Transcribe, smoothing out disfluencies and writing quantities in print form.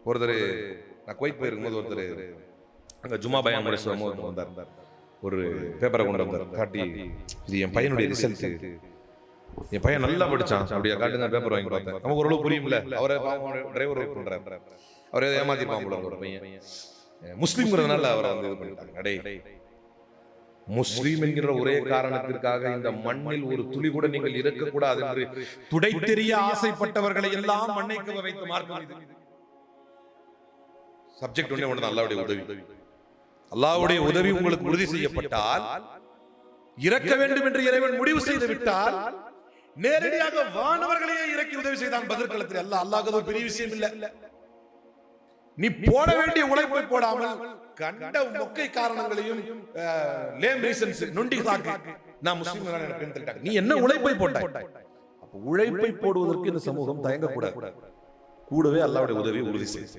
ஒருத்தர் நான் குவைத் போயிருக்கும்போது ஒருத்தர் அங்கே ஜும்மா பயான் முடிச்சு வந்தார். ஒரு பேப்பரை கொண்டு வந்தார், காட்டி இது என் பையனுடைய ரிசல்ட், என் பையன் நல்லா படிச்சான் அப்படியா காட்டுங்க, பேப்பர் வாங்கி பார்த்தேன். நமக்கு ஓரளவு புரியும்ல, அவரை டிரைவர் ஒர்க் பண்றாரு, அவரை ஏமாத்திருப்பான் போல ஒரு பையன். முஸ்லீம்ங்கிறதுனால அவரை வந்து இது பண்ணிட்டாங்க. அடே, முஸ்லீம் என்கிற ஒரே காரணத்திற்காக இந்த மண்ணில் ஒரு துளி கூட நீங்கள் இருக்கக்கூடாது என்று துடை தெரிய ஆசைப்பட்டவர்களை எல்லாம் மண்ணைக்கு வைத்து மார்க்கம். சப்ஜெக்ட் ஒண்ணே ஒன்று, அல்லாஹ்வுடைய உதவி. அல்லாஹ்வுடைய உதவி உங்களுக்கு உறுதி செய்யப்பட்டால், இறக்க வேண்டும் என்று இறைவன் முடிவு செய்து விட்டால், நேரடியாக வானவர்களையே இறக்கி உதவி செய்தான் பதிர்களத்தில். அல்லாஹ்வுக்கு அது பெரிய விஷயம் இல்ல. நீ போட வேண்டிய உழைப்பை போடாமல் கண்ட மொக்கை காரணங்களையும் லேம் ரீசன்ஸ் நொண்டி சாக்கு நான் முஸ்லிம் எனக்கு நீ என்ன உழைப்பை போட்டாய்? அப்ப உழைப்பை போடுவதற்கு இந்த சமூகம் தயங்கக்கூடாது. கூடவே அல்லாஹ்வுடைய உதவி உறுதி செய்யும்.